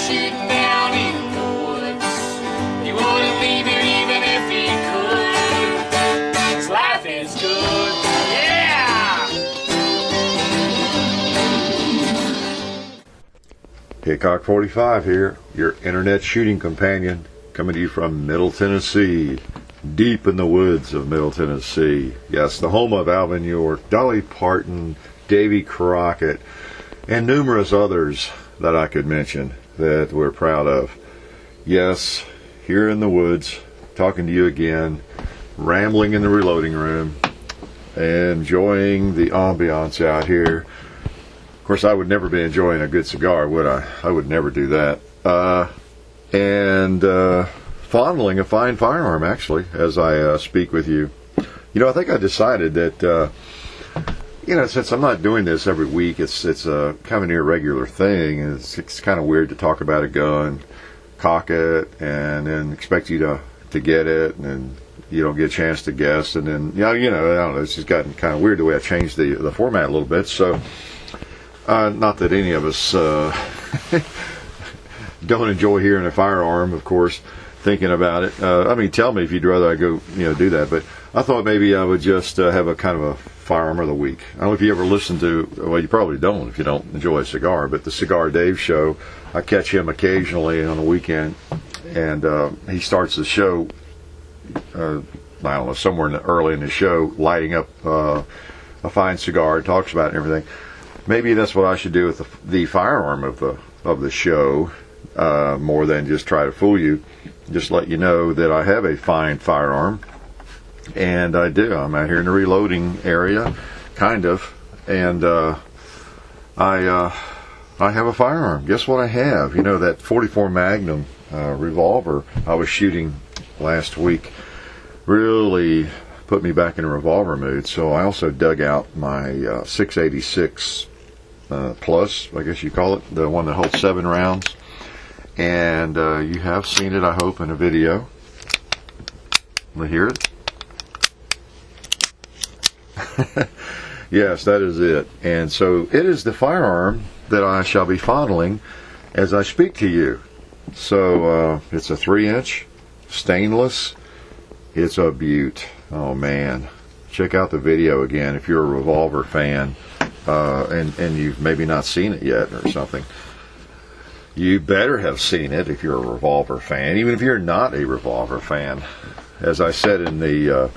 shooting down in the woods. He wouldn't leave it even if he could. 'Cause life is good, yeah! Hickok45 here, your internet shooting companion, coming to you from Middle Tennessee, deep in the woods of Middle Tennessee. Yes, the home of Alvin York, Dolly Parton, Davy Crockett, and numerous others that I could mention that we're proud of. Yes, here in the woods, talking to you again, rambling in the reloading room, enjoying the ambiance out here. Of course, I would never be enjoying a good cigar, would I? I would never do that. And fondling a fine firearm, actually, as I speak with you. You know, I think I decided that, since I'm not doing this every week, it's a kind of an irregular thing. And it's kind of weird to talk about a gun, cock it, and then expect you to get it, and then you don't get a chance to guess. And then, I don't know, it's just gotten kind of weird the way I changed the format a little bit. So, not that any of us don't enjoy hearing a firearm, of course, thinking about it. Tell me if you'd rather I go, do that. But I thought maybe I would just have a kind of a firearm of the week. I don't know if you ever listen to, well, you probably don't if you don't enjoy a cigar, but the Cigar Dave show, I catch him occasionally on the weekend, and he starts the show, I don't know, somewhere early in the show, lighting up a fine cigar, talks about it and everything. Maybe that's what I should do with the firearm of the show, more than just try to fool you. Just let you know that I have a fine firearm, and I do. I'm out here in the reloading area, kind of, and I have a firearm. Guess what I have? That 44 Magnum revolver I was shooting last week really put me back in a revolver mood. So I also dug out my 686 Plus, I guess you call it, the one that holds 7 rounds. And you have seen it, I hope, in a video. Want to hear it? Yes, that is it. And so it is the firearm that I shall be fondling as I speak to you. So it's a 3-inch, stainless. It's a beaut. Oh, man. Check out the video again if you're a revolver fan, and you've maybe not seen it yet or something. You better have seen it if you're a revolver fan, even if you're not a revolver fan. As I said in the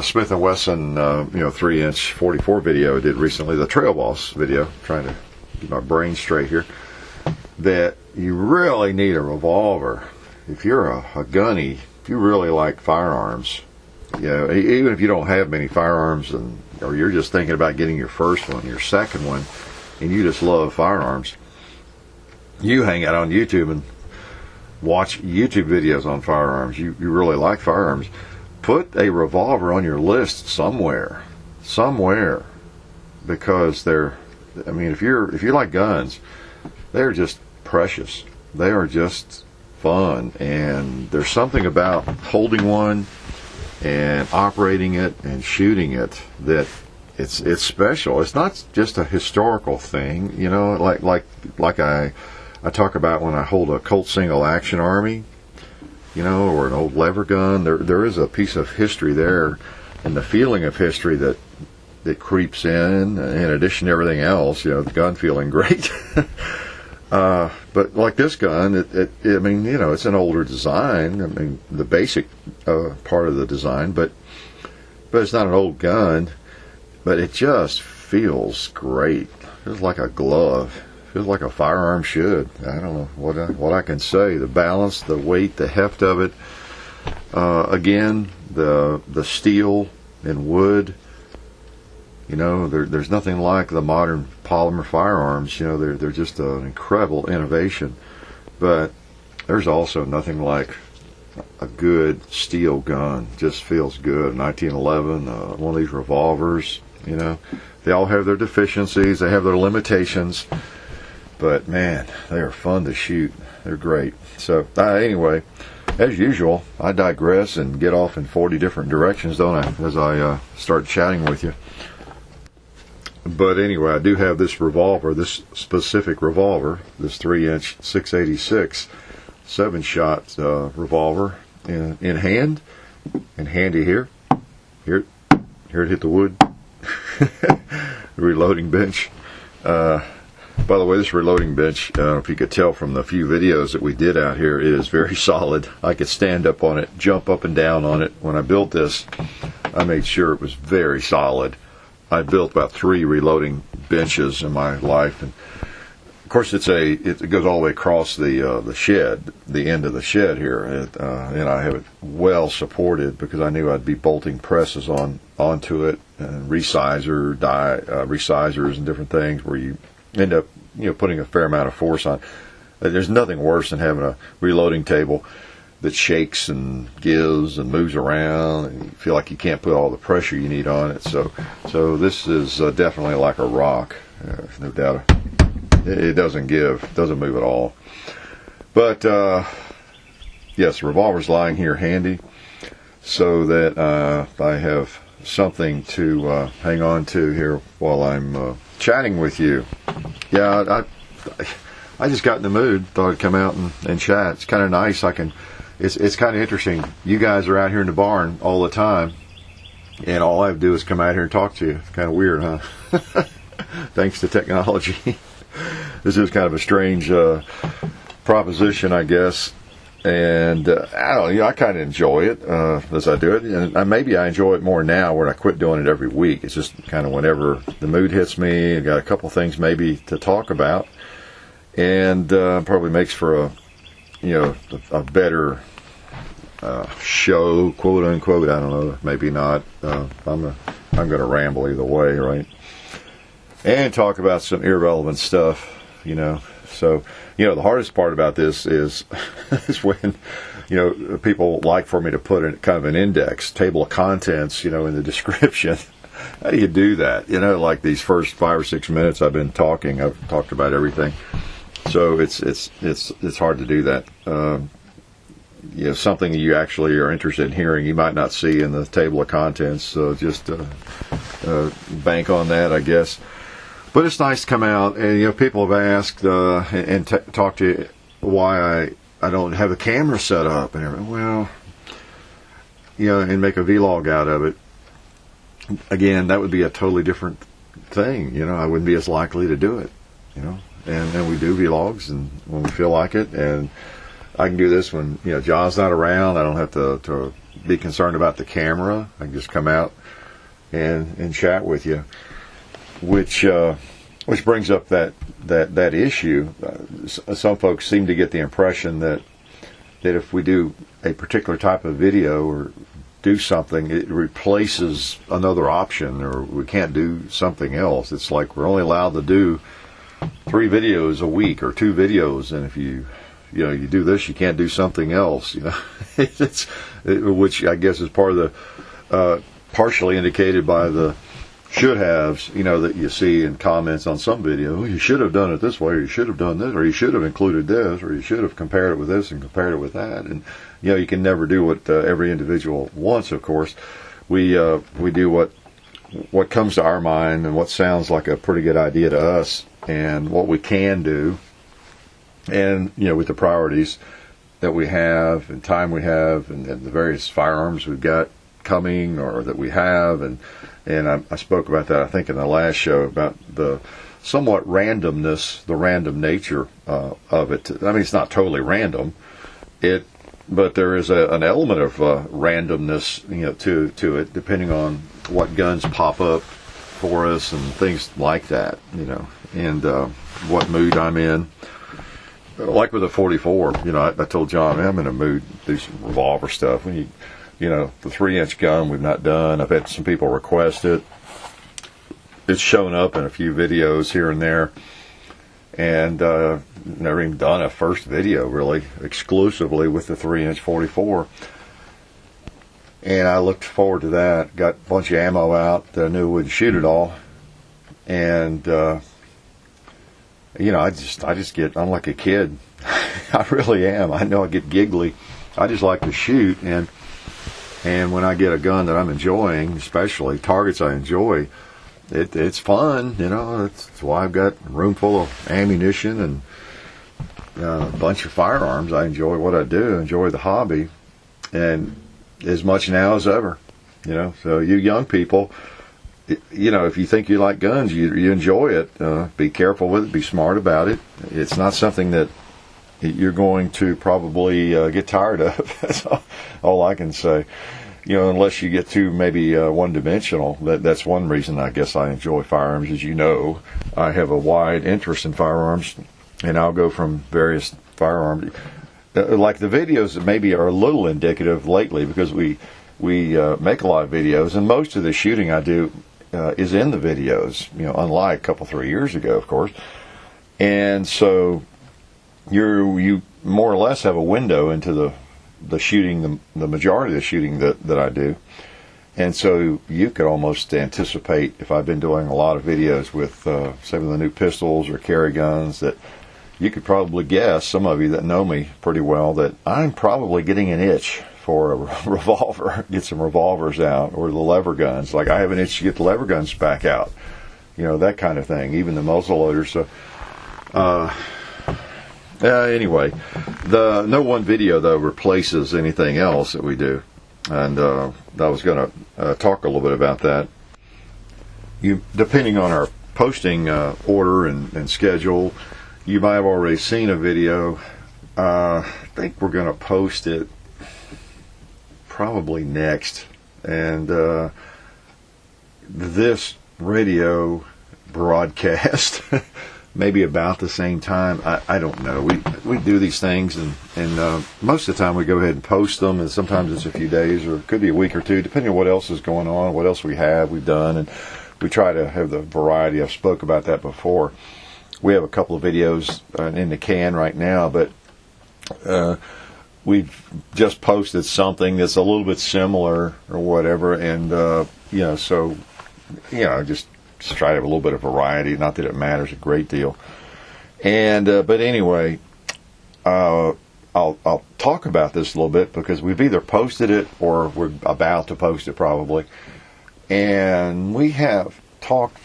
Smith & Wesson 3-inch 44 video I did recently, the Trail Boss video, trying to get my brain straight here, that you really need a revolver. If you're a gunny, if you really like firearms, even if you don't have many firearms, or you're just thinking about getting your first one, your second one, and you just love firearms, you hang out on YouTube and watch YouTube videos on firearms. You really like firearms. Put a revolver on your list somewhere, because if you like guns, they're just precious. They are just fun, and there's something about holding one and operating it and shooting it that it's special. It's not just a historical thing, like I talk about when I hold a Colt single action army, or an old lever gun. There is a piece of history there, and the feeling of history that creeps in addition to everything else. The gun feeling great. But like this gun, it's an older design. The basic part of the design, but it's not an old gun. But it just feels great. Feels like a glove. Feels like a firearm should. I don't know what I can say. The balance, the weight, the heft of it. Again, the steel and wood. There's nothing like the modern polymer firearms. They're just an incredible innovation. But there's also nothing like a good steel gun. Just feels good. 1911, one of these revolvers. They all have their deficiencies. They have their limitations. But man, they are fun to shoot. They're great. So anyway, as usual, I digress and get off in 40 different directions, don't I, as I start chatting with you. But anyway, I do have this revolver, this specific revolver, this 3-inch 686 7-shot revolver in hand, and handy here. Here it hit the wood. Reloading bench. By the way, this reloading bench, if you could tell from the few videos that we did out here, it is very solid. I could stand up on it, jump up and down on it. When I built this, I made sure it was very solid. I built about 3 reloading benches in my life, and of course it goes all the way across the shed, the end of the shed here, and I have it well supported because I knew I'd be bolting presses onto it, and resizers and different things where you end up putting a fair amount of force on. There's nothing worse than having a reloading table that shakes and gives and moves around, and you feel like you can't put all the pressure you need on it. So this is definitely like a rock, no doubt. It doesn't give, doesn't move at all. But yes, the revolver's lying here handy, so that I have something to hang on to here while I'm chatting with you. Yeah, I just got in the mood. Thought I'd come out and chat. It's kind of nice. It's kind of interesting. You guys are out here in the barn all the time, and all I have to do is come out here and talk to you. It's kind of weird, huh? Thanks to technology. This is kind of a strange proposition, I guess. And I don't know, I kind of enjoy it as I do it, and maybe I enjoy it more now when I quit doing it every week. It's just kind of whenever the mood hits me. I got a couple things maybe to talk about, and probably makes for a better show, quote unquote. I don't know, maybe not. I'm going to ramble either way, right? And talk about some irrelevant stuff, So, the hardest part about this is when, people like for me to put in kind of an index, table of contents, in the description. How do you do that? Like these first 5 or 6 minutes I've been talking, I've talked about everything. So it's hard to do that. Something you actually are interested in hearing, you might not see in the table of contents. So just bank on that, I guess. But it's nice to come out, and people have asked and talked to why I don't have the camera set up and everything. Well, and make a vlog out of it. Again, that would be a totally different thing. I wouldn't be as likely to do it. And we do vlogs, and when we feel like it, and I can do this when John's not around. I don't have to be concerned about the camera. I can just come out and chat with you. Which brings up that issue. Some folks seem to get the impression that if we do a particular type of video or do something, it replaces another option, or we can't do something else. It's like we're only allowed to do 3 videos a week or 2 videos, and if you do this, you can't do something else. Which I guess is part of the partially indicated by the should haves, that you see in comments on some video. Oh, you should have done it this way, or you should have done this, or you should have included this, or you should have compared it with this and compared it with that. And you can never do what every individual wants. Of course, we do what comes to our mind and what sounds like a pretty good idea to us, and what we can do, and with the priorities that we have and time we have, and the various firearms we've got coming or that we have, and I spoke about that, I think, in the last show, about the somewhat randomness, the random nature of it. I mean, it's not totally random, but there is an element of randomness, to it, depending on what guns pop up for us and things like that, and what mood I'm in. Like with the 44, I told John, I'm in a mood to do some revolver stuff. When the 3-inch gun we've not done. I've had some people request it. It's shown up in a few videos here and there, and never even done a first video really exclusively with the 3-inch 44. And I looked forward to that. Got a bunch of ammo out that I knew wouldn't shoot it all, and I just get, I'm like a kid. I really am. I know I get giggly. I just like to shoot, and when I get a gun that I'm enjoying, especially targets I enjoy, it's fun, you know. That's why I've got a room full of ammunition and a bunch of firearms. I enjoy what I do, enjoy the hobby, and as much now as ever, you know. So you young people, you know, if you think you like guns, you enjoy it. Be careful with it. Be smart about it. It's not something that you're going to probably get tired of. That's all I can say. You know, unless you get too maybe one-dimensional. That's one reason I guess I enjoy firearms. As you know, I have a wide interest in firearms, and I'll go from various firearms. Like the videos that maybe are a little indicative lately, because we make a lot of videos, and most of the shooting I do is in the videos. You know, unlike a couple 3 years ago, of course. And so you more or less have a window into the shooting, the majority of the shooting that I do. And so you could almost anticipate, if I've been doing a lot of videos with some of the new pistols or carry guns, that you could probably guess, some of you that know me pretty well, that I'm probably getting an itch for a revolver, get some revolvers out, or the lever guns. Like I have an itch to get the lever guns back out, you know, that kind of thing, even the muzzle loaders. So anyway, no one video though replaces anything else that we do, and I was going to talk a little bit about that. Depending on our posting order and schedule, you might have already seen a video. I think we're going to post it probably next, and this radio broadcast maybe about the same time. I don't know. We do these things, and most of the time we go ahead and post them, and sometimes it's a few days, or it could be a week or two, depending on what else is going on, what else we've done, and we try to have the variety. I've spoke about that before. We have a couple of videos in the can right now, but we've just posted something that's a little bit similar or whatever, and you know, so you know, just try to have a little bit of variety. Not that it matters a great deal. And but anyway, I'll talk about this a little bit, because we've either posted it or we're about to post it probably. And we have talked,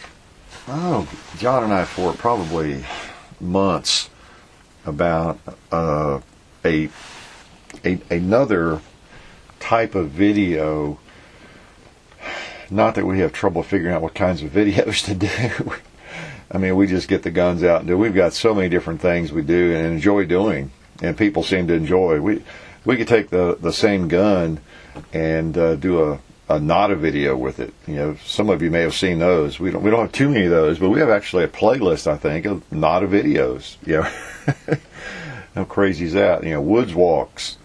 John and I, for probably months about another type of video. Not that we have trouble figuring out what kinds of videos to do. I mean, we just get the guns out and do. We've got so many different things we do and enjoy doing, and people seem to enjoy. We could take the same gun and do a not a video with it. You know, some of you may have seen those. We don't have too many of those, but we have actually a playlist, I think, of not a videos. You know, how crazy is that? You know, woods walks.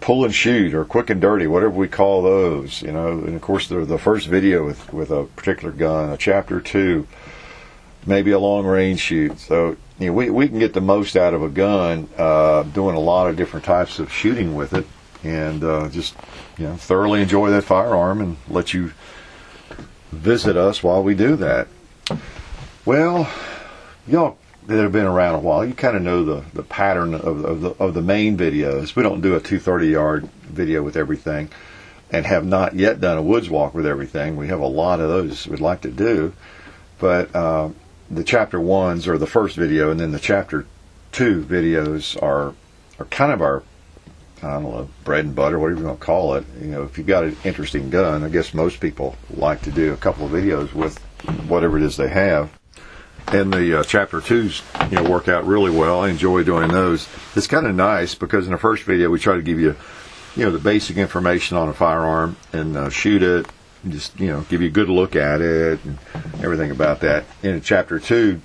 Pull and shoot, or quick and dirty, whatever we call those, you know. And of course, the first video with a particular gun, a chapter 2, maybe a long range shoot. So you know, we can get the most out of a gun doing a lot of different types of shooting with it, and just, you know, thoroughly enjoy that firearm and let you visit us while we do that. Well, y'all that have been around a while, you kind of know the pattern of the main videos. We don't do a 230-yard video with everything, and have not yet done a woods walk with everything. We have a lot of those we'd like to do, but the chapter 1s are the first video, and then the chapter 2 videos are kind of our, I don't know, bread and butter, whatever you want to call it. You know, if you've got an interesting gun, I guess most people like to do a couple of videos with whatever it is they have. And the chapter 2s, you know, work out really well. I enjoy doing those. It's kind of nice because in the first video we try to give you, you know, the basic information on a firearm and shoot it, and just, you know, give you a good look at it and everything about that. In chapter 2,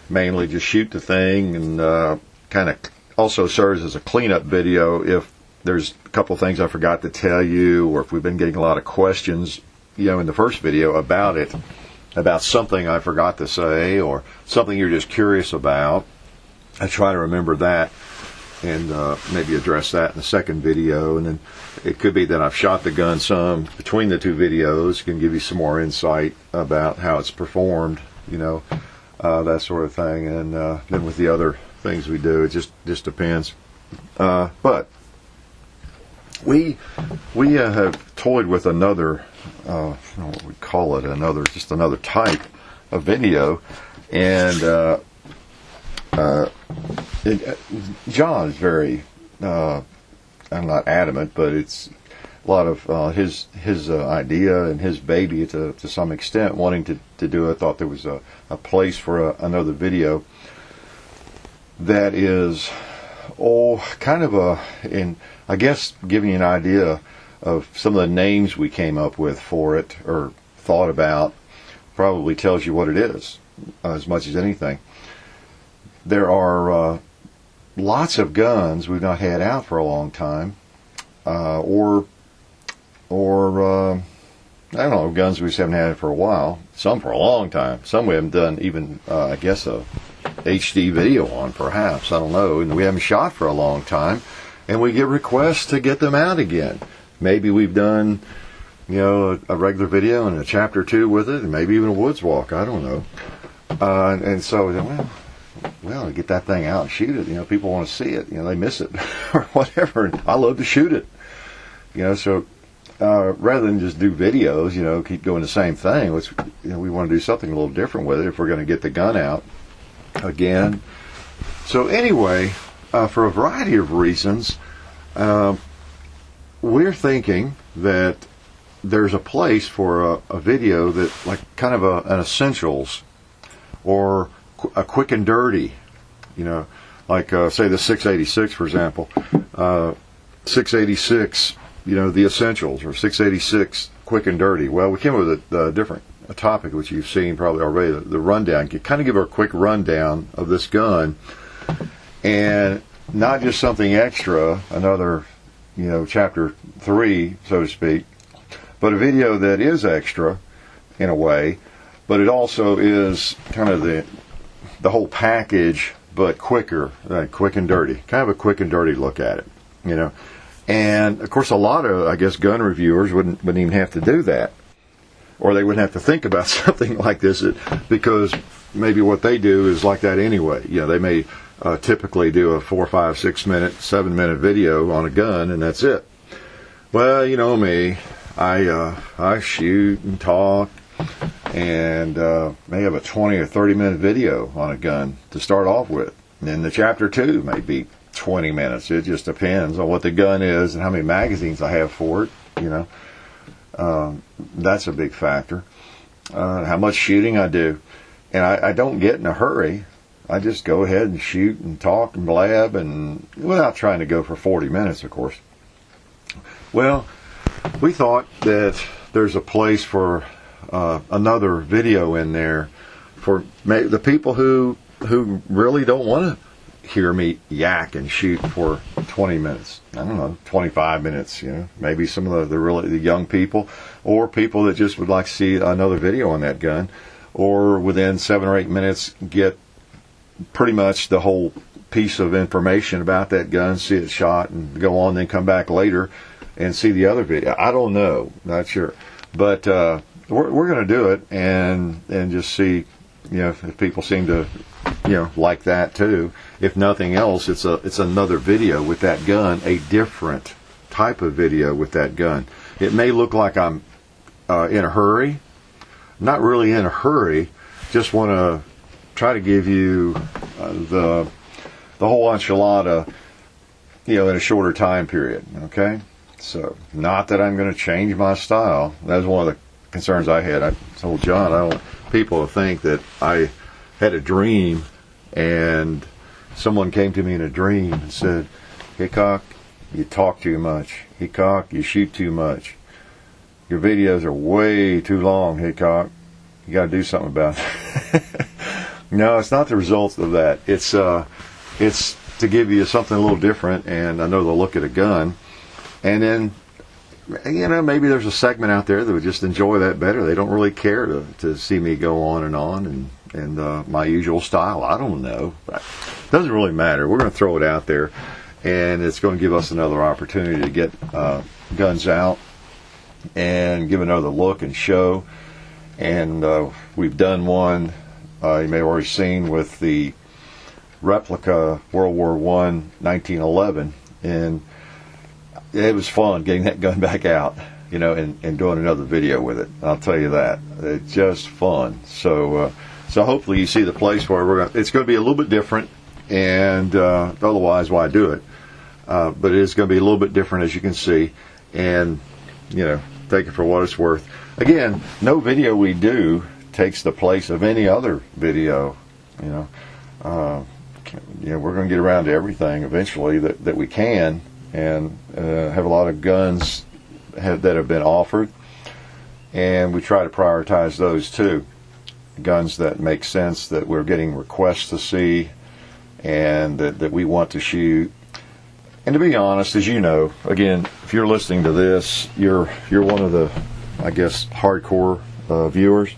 mainly just shoot the thing, and kind of also serves as a cleanup video if there's a couple things I forgot to tell you, or if we've been getting a lot of questions, you know, in the first video about it, about something I forgot to say, or something you're just curious about. I try to remember that and maybe address that in the second video. And then it could be that I've shot the gun some between the two videos, can give you some more insight about how it's performed, you know, that sort of thing. And then with the other things we do, it just depends. But we have toyed with another, I don't know what we call it, just another type of video, and John is very, I'm not adamant, but it's a lot of his idea and his baby to some extent, wanting to do it. Thought there was a place for another video that is, kind of I guess giving you an idea of some of the names we came up with for it or thought about probably tells you what it is as much as anything. There are lots of guns we've not had out for a long time, or I don't know, guns we just haven't had for a while. Some for a long time. Some we haven't done even, I guess, a HD video on, perhaps. I don't know. And we haven't shot for a long time. And we get requests to get them out again. Maybe we've done, a regular video and a chapter 2 with it, and maybe even a woods walk. I don't know. And so, well, get that thing out and shoot it. People want to see it. They miss it or whatever. And I love to shoot it. So rather than just do videos, keep doing the same thing, we want to do something a little different with it if we're going to get the gun out again. So anyway, for a variety of reasons, we're thinking that there's a place for a video that, like, kind of an essentials or a quick and dirty, like say the 686, for example, 686, the essentials, or 686 quick and dirty. Well, we came up with a different topic, which you've seen probably already, the rundown. Kind of give her a quick rundown of this gun, and not just something extra, another, chapter 3, so to speak, but a video that is extra in a way, but it also is kind of the whole package, but quicker, quick and dirty, kind of a quick and dirty look at it, And of course, a lot of, I guess, gun reviewers wouldn't even have to do that, or they wouldn't have to think about something like this, because maybe what they do is like that anyway. They may typically do a 4, 5, 6 minute, 7 minute video on a gun, and that's it. Well, me, I shoot and talk, and may have a 20 or 30 minute video on a gun to start off with. And then the chapter 2 may be 20 minutes. It just depends on what the gun is and how many magazines I have for it. That's a big factor. How much shooting I do. And I don't get in a hurry. I just go ahead and shoot and talk and blab, and without trying to go for 40 minutes, of course. Well, we thought that there's a place for another video in there for the people who really don't want to hear me yak and shoot for 20 minutes. I don't know, 25 minutes, maybe some of the young people, or people that just would like to see another video on that gun, or within 7 or 8 minutes get pretty much the whole piece of information about that gun, see it shot, and go on, then come back later and see the other video. I don't know, not sure, but we're going to do it and just see, if people seem to, like that too. If nothing else, it's another video with that gun, a different type of video with that gun. It may look like I'm in a hurry, not really in a hurry. Just want to try to give you the whole enchilada, in a shorter time period. Okay, so not that I'm going to change my style. That was one of the concerns I had. I told John I don't want people to think that I had a dream and someone came to me in a dream and said, "Hickok, you talk too much. Hickok, you shoot too much. Your videos are way too long, Hickok. You got to do something about it." No, it's not the results of that. It's to give you something a little different, and I know they'll look at a gun, and then maybe there's a segment out there that would just enjoy that better. They don't really care to see me go on and my usual style. I don't know. But it doesn't really matter. We're going to throw it out there, and it's going to give us another opportunity to get guns out and give another look and show. And we've done one, you may have already seen, with the replica World War I 1911, and it was fun getting that gun back out, and doing another video with it. I'll tell you that. It's just fun. So hopefully you see the place where it's going to be a little bit different, and otherwise why do it? But it is going to be a little bit different, as you can see, and take it for what it's worth. Again, no video we do takes the place of any other video. We're going to get around to everything eventually that we can, and have a lot of guns that have been offered, and we try to prioritize those too. Guns that make sense, that we're getting requests to see, and that we want to shoot. And to be honest, as you know, again, if you're listening to this, you're one of the, I guess, hardcore viewers.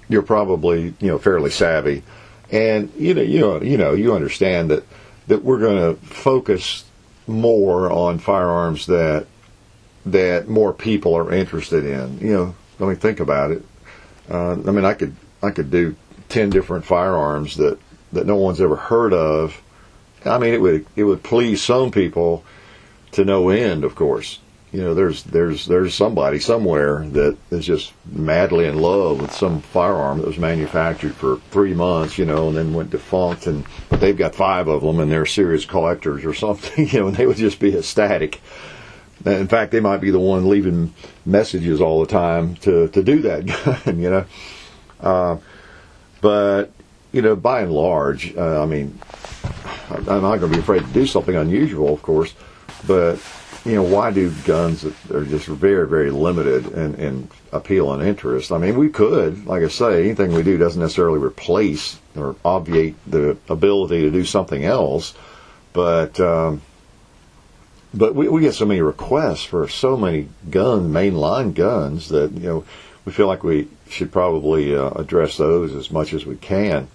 You're probably fairly savvy, and you understand that we're going to focus more on firearms that more people are interested in. Let me think about it. I could do 10 different firearms that no one's ever heard of. I mean, it would please some people to no end, of course. There's somebody somewhere that is just madly in love with some firearm that was manufactured for 3 months, and then went defunct, but they've got 5 of them and they're serious collectors or something, and they would just be ecstatic. In fact, they might be the one leaving messages all the time to do that gun, but by and large, I'm not going to be afraid to do something unusual, of course, but why do guns that are just very, very limited in appeal and interest? I mean, we could, like I say, anything we do doesn't necessarily replace or obviate the ability to do something else, but we get so many requests for so many mainline guns that we feel like we should probably address those as much as we can.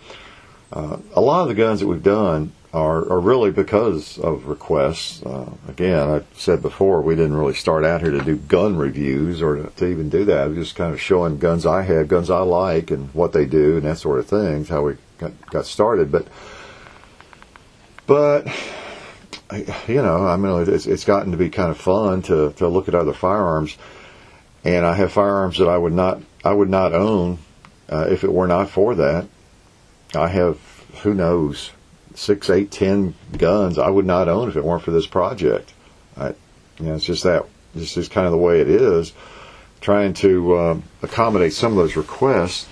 A lot of the guns that we've done are really because of requests. Again, I said before, we didn't really start out here to do gun reviews or to even do that. We just kind of showing guns I have, guns I like, and what they do and that sort of thing. How we got started. But it's gotten to be kind of fun to look at other firearms, and I have firearms that I would not own if it were not for that. I have, who knows, 6, 8, 10 guns I would not own if it weren't for this project. It's just that. It's just kind of the way it is. Trying to accommodate some of those requests,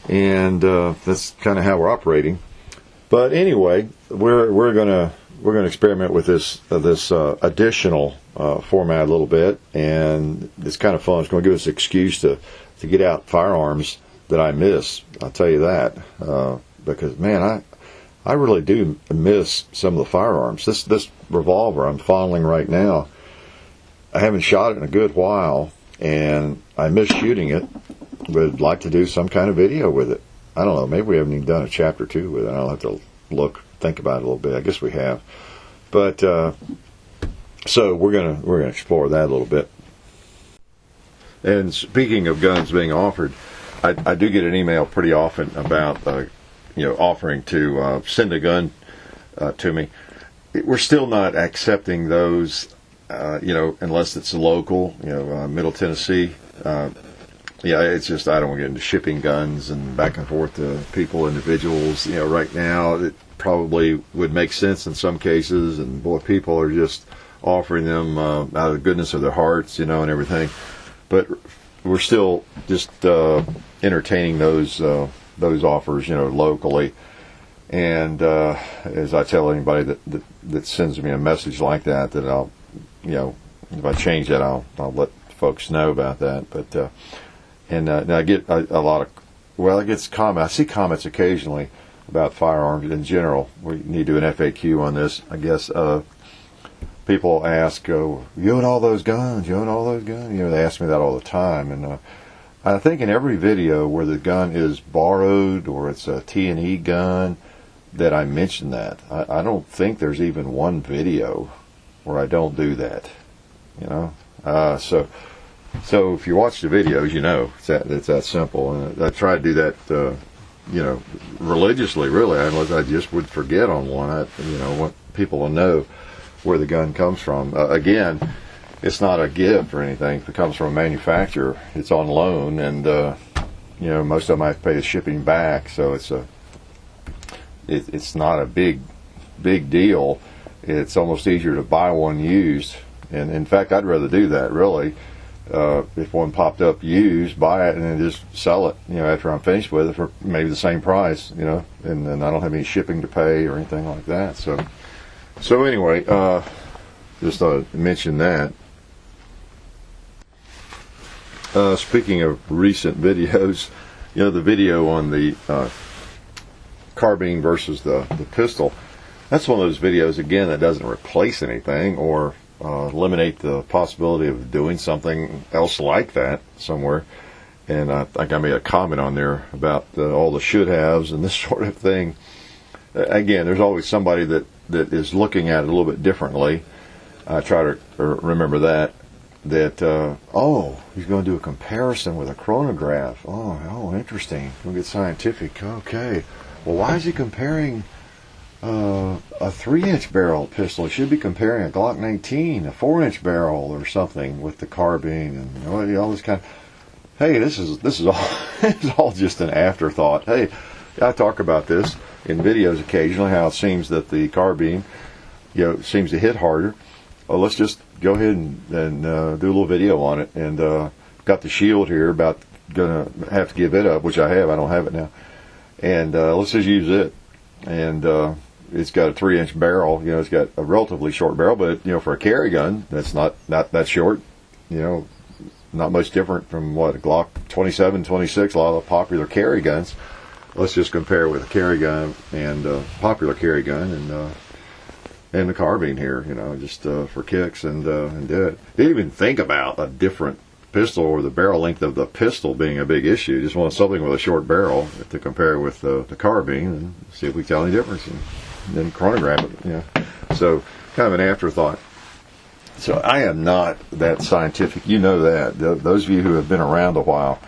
and that's kind of how we're operating. But anyway, we're gonna experiment with this additional format a little bit, and it's kind of fun. It's going to give us an excuse to get out firearms that I miss. I'll tell you that, because man, I really do miss some of the firearms. This revolver I'm fondling right now, I haven't shot it in a good while, and I miss shooting it. Would like to do some kind of video with it. I don't know. Maybe we haven't even done a chapter 2 with it. I'll have to think about it a little bit. I guess we have, but so we're gonna explore that a little bit. And speaking of guns being offered, I do get an email pretty often about offering to send a gun to me. We're still not accepting those, unless it's local, Middle Tennessee. It's just I don't want to get into shipping guns and back and forth to people, individuals. Right now it probably would make sense in some cases, and boy, people are just offering them out of the goodness of their hearts, and everything. But we're still just entertaining those offers, locally. And as I tell anybody that sends me a message like that I'll, if I change that, I'll let folks know about that. But now I get a lot of, I get comments. I see comments occasionally about firearms in general. We need to do an FAQ on this, I guess. People ask, you own all those guns? You own all those guns? They ask me that all the time. And I think in every video where the gun is borrowed or it's a T&E gun that I mention that. I don't think there's even one video where I don't do that. So if you watch the videos, it's that simple. And I try to do that, religiously, really, unless I just would forget on one. I want people to know. where the gun comes from. Again, it's not a gift or anything. If it comes from a manufacturer, it's on loan, and most of them I have to pay the shipping back, so it's not a big deal. It's almost easier to buy one used, and in fact, I'd rather do that really. If one popped up used, buy it and then just sell it, after I'm finished with it for maybe the same price, and then I don't have any shipping to pay or anything like that. So anyway, just thought I'd mention that. Speaking of recent videos, the video on the carbine versus the pistol, that's one of those videos, again, that doesn't replace anything or eliminate the possibility of doing something else like that somewhere. And I think I made a comment on there about all the should-haves and this sort of thing. Again, there's always somebody that is looking at it a little bit differently. I try to remember that he's going to do a comparison with a chronograph. Oh, interesting. We'll get scientific. Okay. Well, why is he comparing a 3-inch barrel pistol? He should be comparing a Glock 19, a 4-inch barrel or something with the carbine, and all this kind of. Hey, this is all it's all just an afterthought. Hey, I talk about this in videos occasionally, how it seems that the carbine, seems to hit harder. Well, let's just go ahead and do a little video on it. And got the shield here, about gonna have to give it up, which I have. I don't have it now. And let's just use it. And it's got a 3-inch barrel. It's got a relatively short barrel, but for a carry gun, that's not that short. Not much different from what a Glock 27, 26, a lot of the popular carry guns. Let's just compare with a carry gun and popular carry gun and the carbine here, just for kicks and do it. Didn't even think about a different pistol or the barrel length of the pistol being a big issue. Just want something with a short barrel to compare with the carbine and see if we can tell any difference, and then chronograph it. So kind of an afterthought. So I am not that scientific. That. Those of you who have been around a while,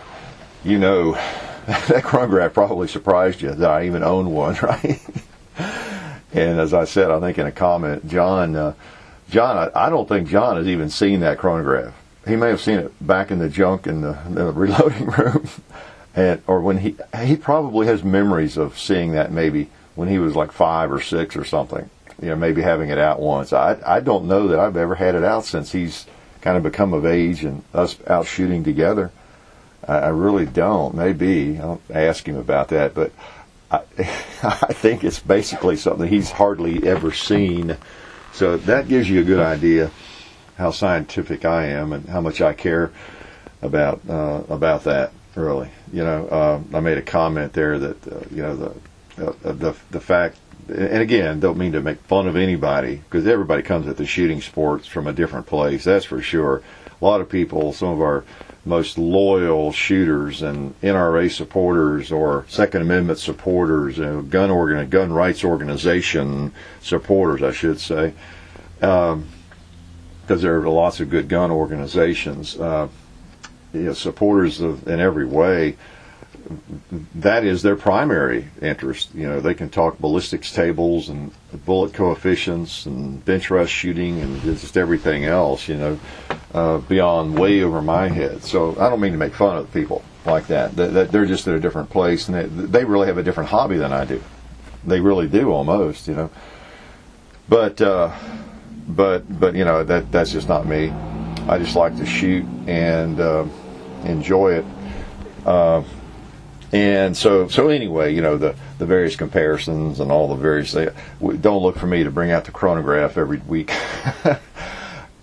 that chronograph probably surprised you that I even own one, right? And as I said, I think in a comment, John, I don't think John has even seen that chronograph. He may have seen it back in the junk in the reloading room, or when he probably has memories of seeing that maybe when he was like 5 or 6 or something. Maybe having it out once. I don't know that I've ever had it out since he's kind of become of age and us out shooting together. I really don't. Maybe I'll ask him about that, but I think it's basically something he's hardly ever seen. So that gives you a good idea how scientific I am and how much I care about that. Really, I made a comment there that the fact. And again, don't mean to make fun of anybody, because everybody comes at the shooting sports from a different place, that's for sure. A lot of people, some of our most loyal shooters and NRA supporters or Second Amendment supporters, gun rights organization supporters, I should say, because there are lots of good gun organizations, supporters in every way. That is their primary interest. They can talk ballistics tables and bullet coefficients and bench rest shooting and just everything else, beyond way over my head. So I don't mean to make fun of people like that. They're just at a different place, and they really have a different hobby than I do. They really do, almost, But that's just not me. I just like to shoot and enjoy it. And so anyway, the various comparisons and all the various things. Don't look for me to bring out the chronograph every week.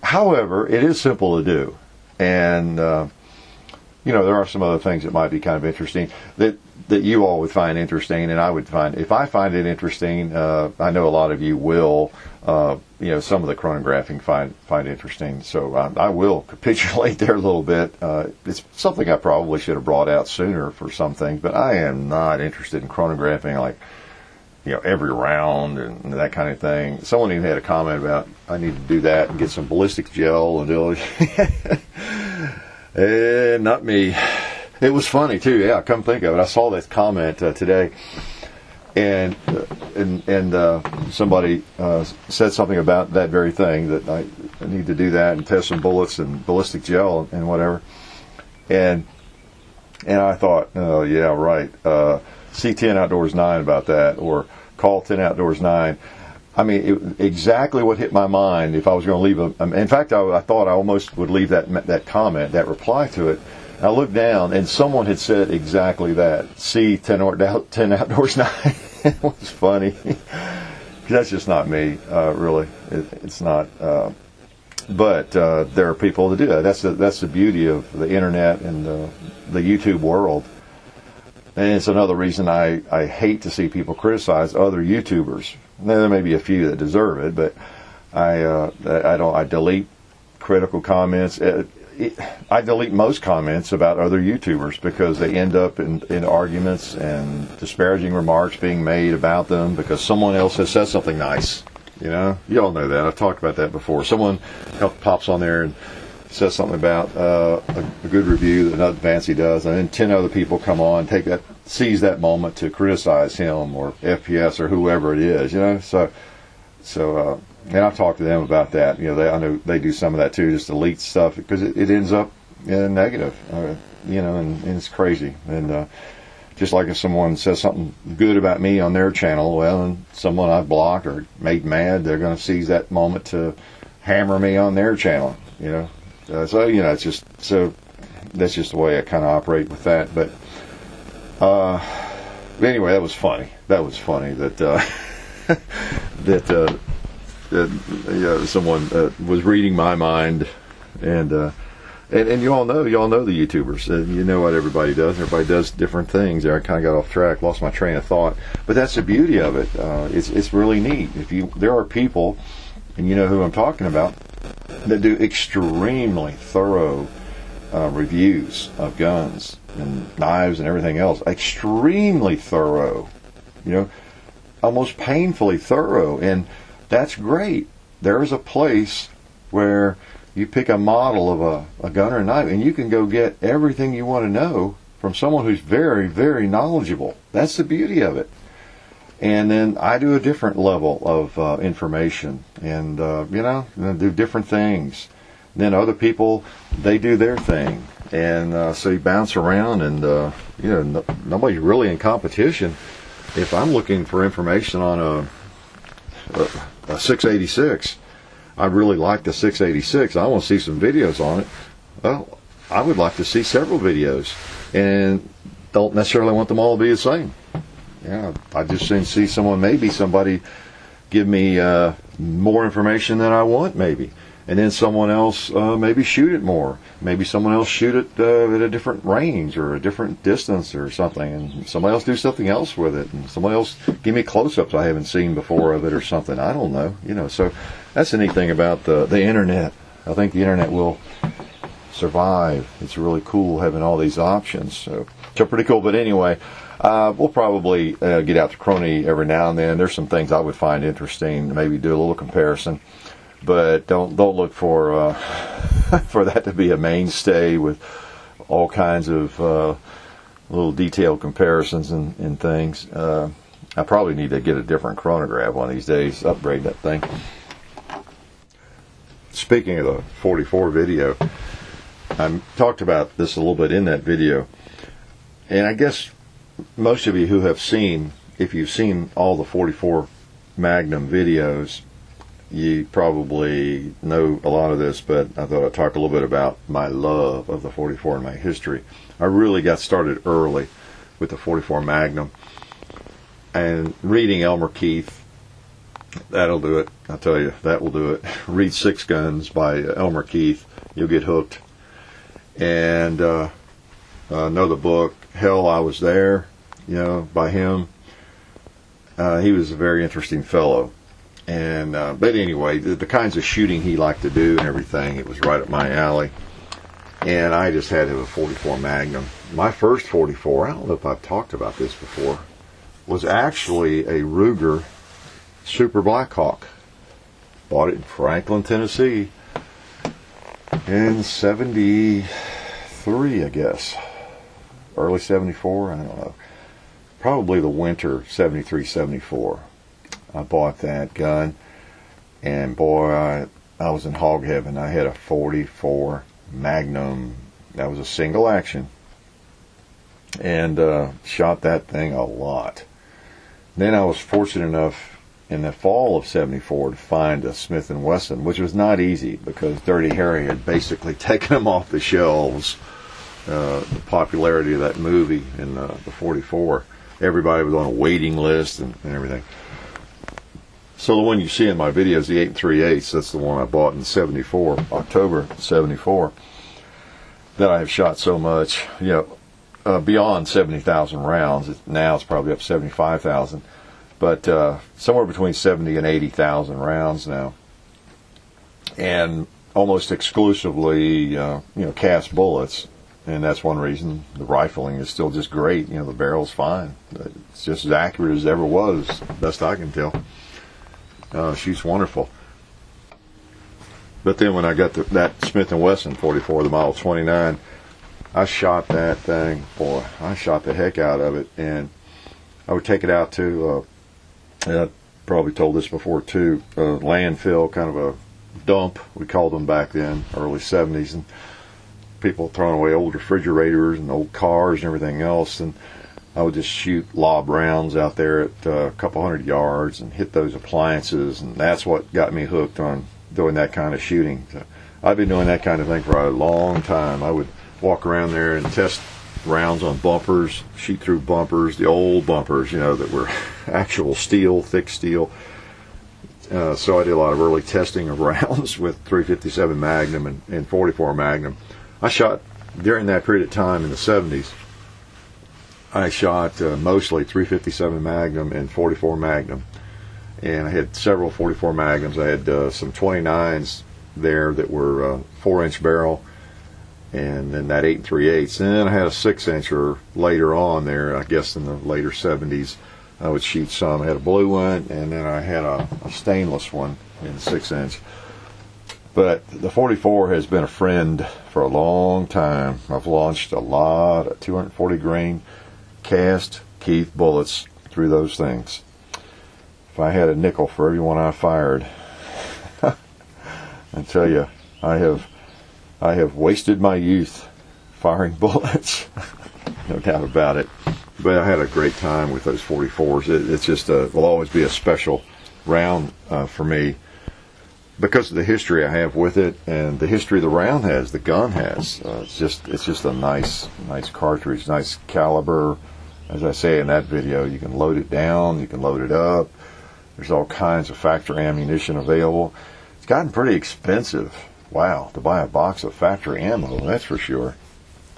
However, it is simple to do. And, there are some other things that might be kind of interesting that you all would find interesting, and I would find. If I find it interesting, I know a lot of you will. Some of the chronographing find interesting. So I will capitulate there a little bit. It's something I probably should have brought out sooner for some things, but I am not interested in chronographing like, every round and that kind of thing. Someone even had a comment about I need to do that and get some ballistics gel and do it. Not me. It was funny too. Yeah, come think of it. I saw that comment today. and somebody said something about that very thing, that I need to do that and test some bullets and ballistic gel and whatever. And I thought, oh yeah, right. See 10 Outdoors 9 about that, or call 10 Outdoors 9. I mean, exactly what hit my mind. If I was going to leave in fact, I thought I almost would leave that comment, that reply to it. I looked down, and someone had said exactly that. See 10 Outdoors 9. It was funny. That's just not me, really. It's not. But there are people that do that. That's the beauty of the internet and the YouTube world. And it's another reason I hate to see people criticize other YouTubers. Now, there may be a few that deserve it, but I delete critical comments. I delete most comments about other YouTubers because they end up in arguments and disparaging remarks being made about them because someone else has said something nice. You all know that. I've talked about that before. Someone pops on there and says something about a good review that nothing fancy does, and then 10 other people come on, seize that moment to criticize him or FPS or whoever it is. So and I've talked to them about that. I know they do some of that too, just delete stuff because it ends up negative. And it's crazy. And just like if someone says something good about me on their channel, well, and someone I've blocked or made mad, they're going to seize that moment to hammer me on their channel. It's just so that's just the way I kind of operate with that. But anyway, that was funny. That someone was reading my mind, and you all know the YouTubers. You know what everybody does. Everybody does different things. I kind of got off track, lost my train of thought. But that's the beauty of it. It's really neat. There are people, and you know who I'm talking about, that do extremely thorough reviews of guns and knives and everything else. Extremely thorough, almost painfully thorough, and that's great. There is a place where you pick a model of a gun or a knife, and you can go get everything you want to know from someone who's very, very knowledgeable. That's the beauty of it. And then I do a different level of information, and do different things. Then other people, they do their thing, and so you bounce around, and nobody's really in competition. If I'm looking for information on a 686, I really like the 686. I want to see some videos on it. Well, I would like to see several videos, and don't necessarily want them all to be the same. I just see somebody give me more information than I want, maybe. And then someone else maybe shoot it more. Maybe someone else shoot it at a different range or a different distance or something. And somebody else do something else with it. And somebody else give me close-ups I haven't seen before of it or something. I don't know. So that's the neat thing about the Internet. I think the Internet will survive. It's really cool having all these options. So pretty cool. But anyway, we'll probably get out to Crony every now and then. There's some things I would find interesting. Maybe do a little comparison. But don't look for for that to be a mainstay with all kinds of little detailed comparisons and things. I probably need to get a different chronograph one of these days, upgrade that thing. Speaking of the 44 video, I talked about this a little bit in that video, and I guess most of you who have seen, if you've seen all the 44 Magnum videos, you probably know a lot of this, but I thought I'd talk a little bit about my love of the 44 and my history. I really got started early with the 44 Magnum, and reading Elmer Keith, that'll do it. I'll tell you, that will do it. Read Six Guns by Elmer Keith. You'll get hooked. And know the book, Hell, I Was There, by him. He was a very interesting fellow. And but anyway, the kinds of shooting he liked to do and everything, it was right up my alley. And I just had a 44 Magnum. My first 44, I don't know if I've talked about this before, was actually a Ruger Super Blackhawk. Bought it in Franklin, Tennessee in 73, I guess. Early 74, I don't know. probably the winter 73, 74. I bought that gun, and boy, I was in hog heaven. I had a 44 Magnum. That was a single action, and shot that thing a lot. Then I was fortunate enough in the fall of 74 to find a Smith & Wesson, which was not easy because Dirty Harry had basically taken them off the shelves. The popularity of that movie in the 44, everybody was on a waiting list and everything. So the one you see in my videos, the 8 3/8, that's the one I bought in 74, October 74, that I have shot so much, beyond 70,000 rounds. Now it's probably up to 75,000, but somewhere between 70 and 80,000 rounds now, and almost exclusively, cast bullets. And that's one reason the rifling is still just great. The barrel's fine. It's just as accurate as it ever was, best I can tell. Shoots wonderful. But then when I got that Smith & Wesson 44, the Model 29, I shot that thing. Boy, I shot the heck out of it. And I would take it out to, I probably told this before too, a landfill, kind of a dump, we called them back then, early 70s. And people throwing away old refrigerators and old cars and everything else, and I would just shoot lob rounds out there at a couple hundred yards and hit those appliances, and that's what got me hooked on doing that kind of shooting. So I've been doing that kind of thing for a long time. I would walk around there and test rounds on bumpers, shoot through bumpers, the old bumpers, that were actual steel, thick steel. So I did a lot of early testing of rounds with 357 Magnum and 44 Magnum. I shot, during that period of time in the 70s, I shot mostly 357 Magnum and 44 Magnum. And I had several 44 Magnums. I had some 29s there that were 4-inch barrel, and then that 8 3/8. And then I had a 6-incher later on there, I guess in the later 70s. I would shoot some. I had a blue one, and then I had a stainless one in 6-inch. But the 44 has been a friend for a long time. I've launched a lot of 240 grain cast Keith bullets through those things. If I had a nickel for every one I fired, I tell you, I have wasted my youth firing bullets. No doubt about it. But I had a great time with those 44s. It's just will always be a special round for me, because of the history I have with it and the history the round has, the gun has. It's just a nice cartridge, nice caliber. As I say in that video, you can load it down, you can load it up. There's all kinds of factory ammunition available. It's gotten pretty expensive. Wow, to buy a box of factory ammo, that's for sure.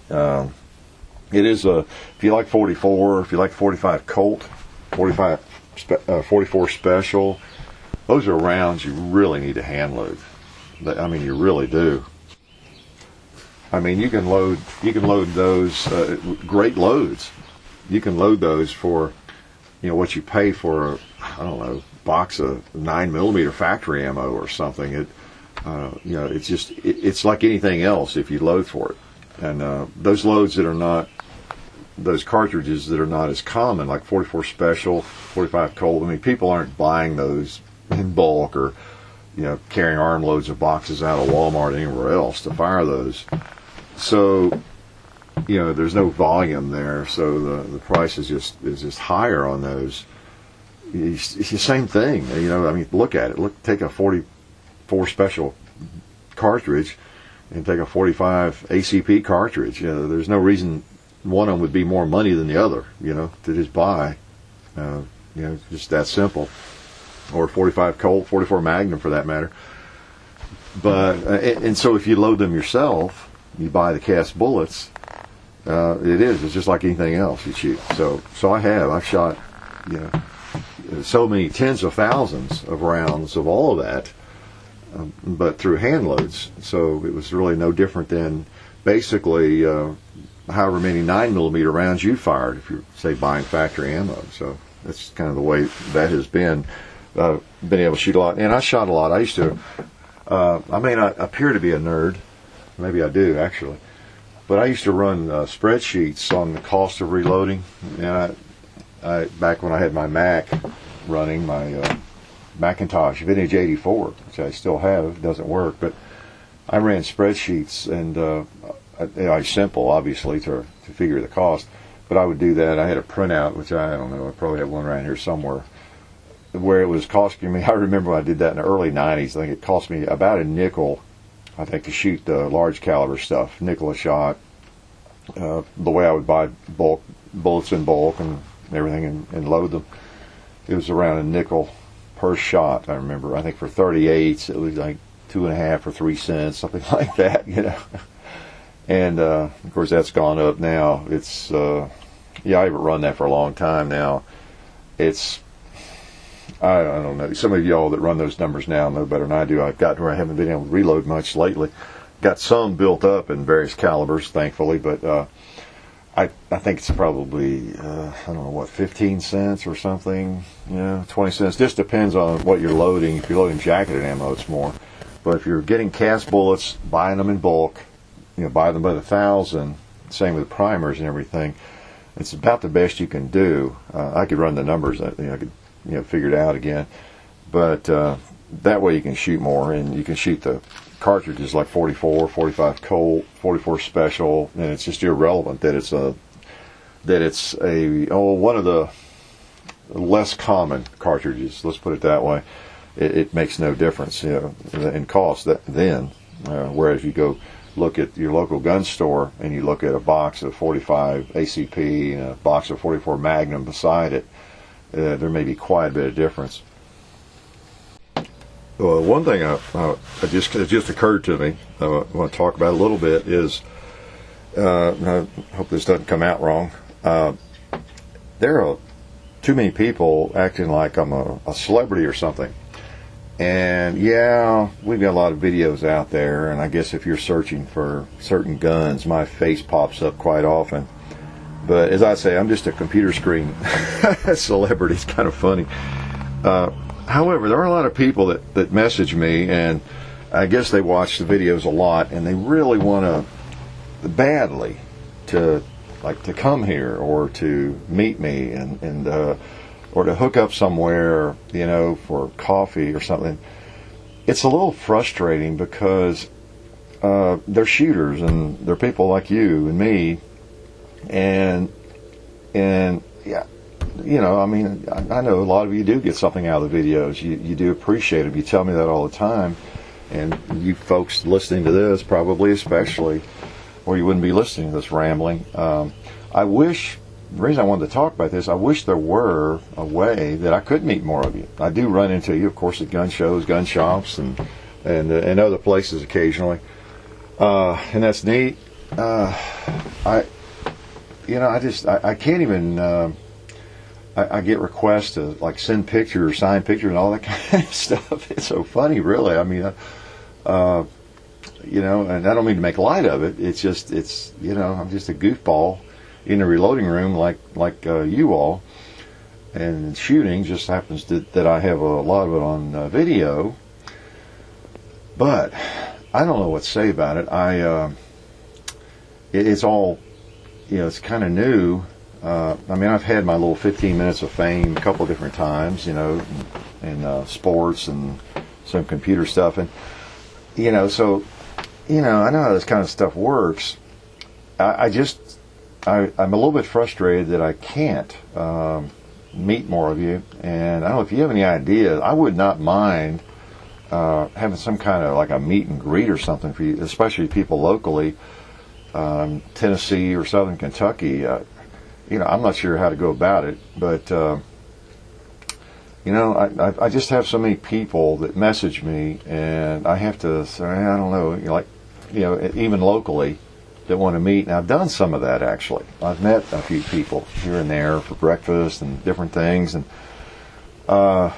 It is if you like 44, if you like 45 Colt, 44 Special, those are rounds you really need to hand load. I mean, you really do. I mean, you can load those great loads. You can load those for, what you pay for a box of 9mm factory ammo or something. It's like anything else if you load for it. And those loads that are not, those cartridges that are not as common, like 44 Special, 45 Colt. I mean, people aren't buying those in bulk or carrying armloads of boxes out of Walmart or anywhere else to fire those. So there's no volume there, so the price is just higher on those. It's the same thing. I mean, look at it. Take a 44 Special cartridge and take a 45 ACP cartridge. There's no reason one of them would be more money than the other, to just buy. Just that simple. Or 45 Colt, 44 Magnum for that matter. But and so if you load them yourself, you buy the cast bullets. It's just like anything else you shoot. So I've shot so many tens of thousands of rounds of all of that, but through hand loads. So it was really no different than basically however many 9mm rounds you fired if you're, say, buying factory ammo. So that's kind of the way that has been. Been able to shoot a lot, and I shot a lot. I used to, I may not appear to be a nerd, maybe I do actually, but I used to run spreadsheets on the cost of reloading, and back when I had my Mac running, my Macintosh Vintage 84, which I still have. It doesn't work, but I ran spreadsheets, and it's simple, obviously, to figure the cost. But I would do that. I had a printout, which I don't know, I probably have one around here somewhere, where it was costing me, I remember when I did that in the early 90s, I think it cost me about a nickel, I think, to shoot the large caliber stuff, nickel a shot. The way I would buy bullets in bulk and everything and load them, it was around a nickel per shot, I remember. I think for 38s, it was like 2.5 or 3 cents, something like that, you know. And of course that's gone up now. It's I haven't run that for a long time now. It's I don't know. Some of y'all that run those numbers now know better than I do. I've gotten where I haven't been able to reload much lately. Got some built up in various calibers, thankfully, but I think it's probably I don't know what, 15 cents or something. 20 cents. Just depends on what you're loading. If you're loading jacketed ammo, it's more. But if you're getting cast bullets, buying them in bulk, buy them by the 1,000, same with primers and everything, it's about the best you can do. I could run the numbers, I could figure it out again, but that way you can shoot more, and you can shoot the cartridges like 44, 45 Colt, 44 Special, and it's just irrelevant that it's one of the less common cartridges, let's put it that way. It makes no difference in cost then, whereas you go look at your local gun store and you look at a box of 45 ACP and a box of 44 Magnum beside it, there may be quite a bit of difference. Well, one thing it just occurred to me, I want to talk about a little bit is, I hope this doesn't come out wrong, there are too many people acting like I'm a celebrity or something. And yeah, we've got a lot of videos out there, and I guess if you're searching for certain guns, my face pops up quite often. But as I say, I'm just a computer screen celebrity. It's kind of funny. However, there are a lot of people that message me, and I guess they watch the videos a lot, and they really want to badly to come here or to meet me and or to hook up somewhere, for coffee or something. It's a little frustrating because they're shooters and they're people like you and me, and yeah, I mean, I know a lot of you do get something out of the videos. You do appreciate them. You tell me that all the time, and you folks listening to this probably especially, or you wouldn't be listening to this rambling. I wish. The reason I wanted to talk about this, I wish there were a way that I could meet more of you. I do run into you, of course, at gun shows, gun shops, and other places occasionally, and that's neat. I can't even. I get requests to send pictures, sign pictures, and all that kind of stuff. It's so funny, really. I mean, and I don't mean to make light of it. It's just I'm just a goofball in the reloading room like you all, and shooting just happens that I have a lot of it on video, but I don't know what to say about it. It's all, it's kind of new. I mean, I've had my little 15 minutes of fame a couple of different times, in sports and some computer stuff, and so I know how this kind of stuff works. I'm a little bit frustrated that I can't meet more of you, and I don't know if you have any ideas. I would not mind having some kind of a meet and greet or something for you, especially people locally, Tennessee or Southern Kentucky. I'm not sure how to go about it, but I just have so many people that message me, and I have to say, I don't know, even locally, that want to meet, and I've done some of that actually. I've met a few people here and there for breakfast and different things, and I'm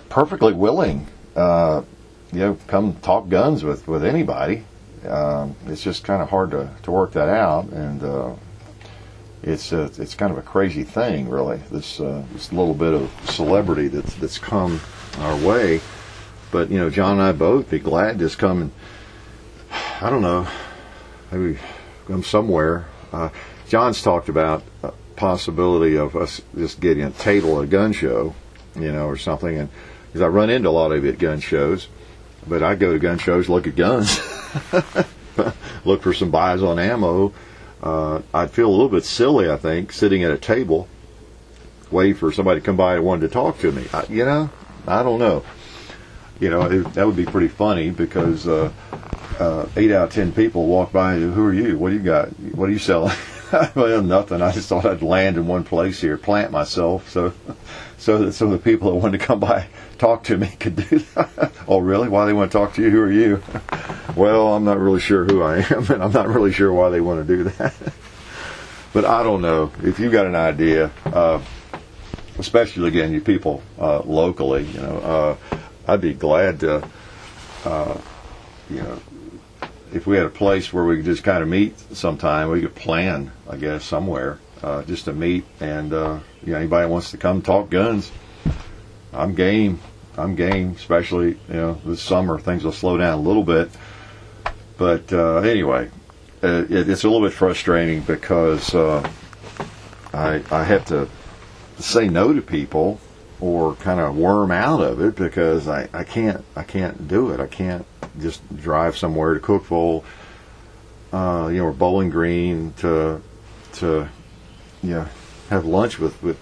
perfectly willing, come talk guns with anybody. It's just kind of hard to work that out, and it's kind of a crazy thing, really. This little bit of celebrity that's come our way. But John and I both be glad to come and I don't know, maybe come somewhere. John's talked about possibility of us just getting a table at a gun show, or something, and because I run into a lot of it at gun shows, but I go to gun shows, look at guns, look for some buys on ammo. I'd feel a little bit silly, I think, sitting at a table waiting for somebody to come by and wanted to talk to me. I don't know. That would be pretty funny, because 8 out of 10 people walk by and, who are you? What do you got? What are you selling? Well, nothing. I just thought I'd land in one place here, plant myself, so that some of the people that wanted to come by talk to me could do that. Oh, really? Why they want to talk to you? Who are you? Well, I'm not really sure who I am, and I'm not really sure why they want to do that. But I don't know. If you've got an idea, especially, again, you people locally, I'd be glad to, if we had a place where we could just kind of meet sometime, we could plan, I guess, somewhere, just to meet, and anybody wants to come talk guns, I'm game. Especially this summer, things will slow down a little bit. But anyway, it's a little bit frustrating, because I have to say no to people or kind of worm out of it, because I can't do it. I can't just drive somewhere to Cookeville, or Bowling Green to have lunch with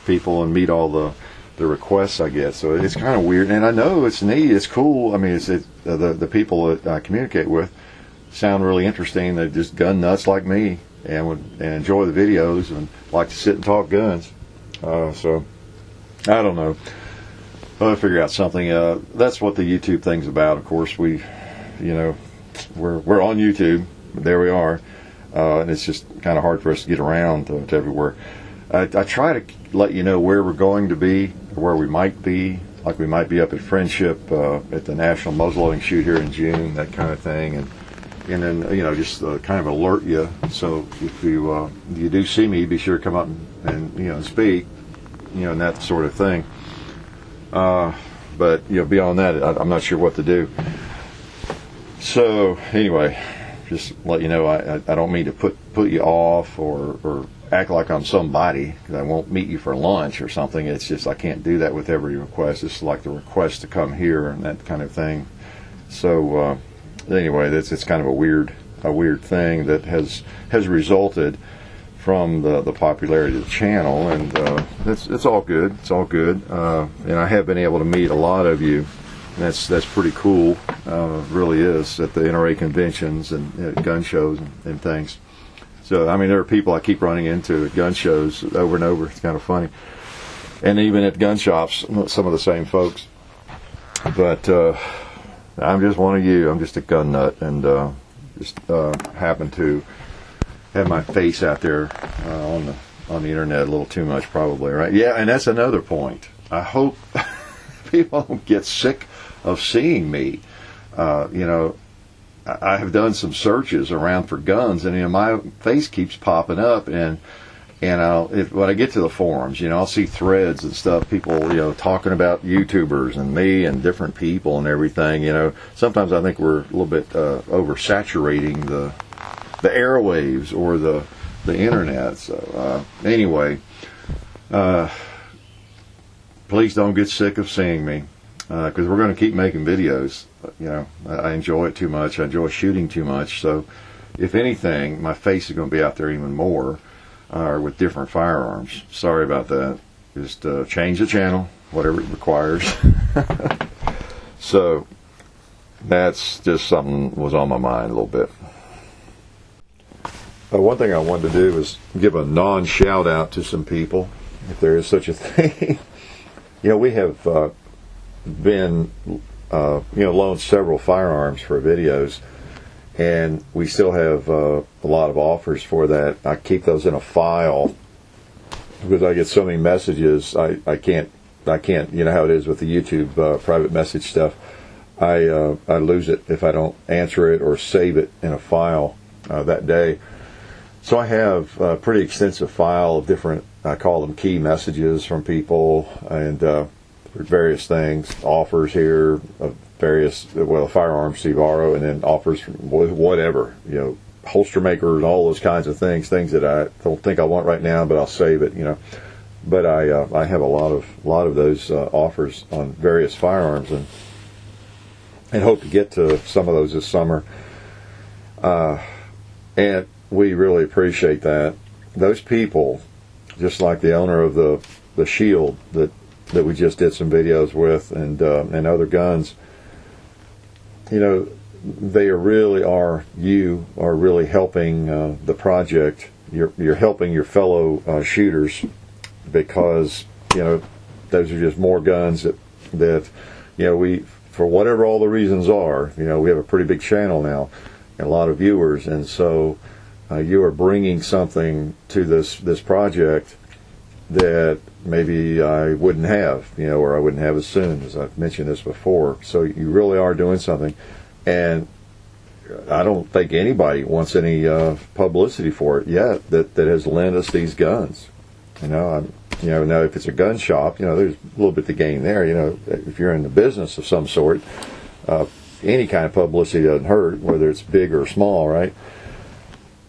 people and meet all the requests I get. So it's kind of weird, and I know it's neat, it's cool. I mean, the people that I communicate with sound really interesting. They're just gun nuts like me, and enjoy the videos and like to sit and talk guns. So I don't know. I'll figure out something. That's what the YouTube thing's about. Of course, we're on YouTube. There we are, and it's just kind of hard for us to get around to everywhere. I try to let you know where we're going to be, where we might be. Like we might be up at Friendship at the National Muzzleloading Shoot here in June, that kind of thing, and then just kind of alert you. So if you do see me, be sure to come up and speak, and that sort of thing. But beyond that, I'm not sure what to do. So anyway, just let you know, I don't mean to put you off or act like I'm somebody, because I won't meet you for lunch or something. It's just I can't do that with every request. It's like the request to come here and that kind of thing. So anyway, it's kind of a weird thing that has resulted from the popularity of the channel, and it's all good. It's all good, and I have been able to meet a lot of you. And that's pretty cool. Really is, at the NRA conventions and gun shows and things. So I mean, there are people I keep running into at gun shows over and over. It's kind of funny, and even at gun shops, some of the same folks. But I'm just one of you. I'm just a gun nut, and just happen to have my face out there on the internet a little too much, probably, right? Yeah, and that's another point. I hope people don't get sick of seeing me. I have done some searches around for guns, and my face keeps popping up, and when I get to the forums, I'll see threads and stuff, people talking about YouTubers and me and different people and everything. Sometimes I think we're a little bit oversaturating the airwaves or the internet. So anyway, please don't get sick of seeing me, because we're going to keep making videos. I enjoy it too much. I enjoy shooting too much. So if anything, my face is going to be out there even more, with different firearms. Sorry about that. Just change the channel, whatever it requires. So that's just something was on my mind a little bit. One thing I wanted to do is give a non-shout out to some people, if there is such a thing. We have been loaned several firearms for videos, and we still have a lot of offers for that. I keep those in a file because I get so many messages. I can't. You know how it is with the YouTube private message stuff. I lose it if I don't answer it or save it in a file that day. So I have a pretty extensive file of different, I call them key messages from people, and various things, offers here of various, firearms to borrow, and then offers from whatever, holster makers, all those kinds of things that I don't think I want right now, but I'll save it, But I have a lot of those offers on various firearms, and hope to get to some of those this summer. And we really appreciate that. Those people, just like the owner of the Shield that we just did some videos with, and other guns, they you are really helping the project. You're helping your fellow shooters, because those are just more guns that we, for whatever all the reasons are, we have a pretty big channel now and a lot of viewers, and so you are bringing something to this project that maybe I wouldn't have, or I wouldn't have as soon, as I've mentioned this before. So you really are doing something, and I don't think anybody wants any publicity for it yet that has lent us these guns. Now if it's a gun shop, there's a little bit to gain there. If you're in the business of some sort, any kind of publicity doesn't hurt, whether it's big or small, right?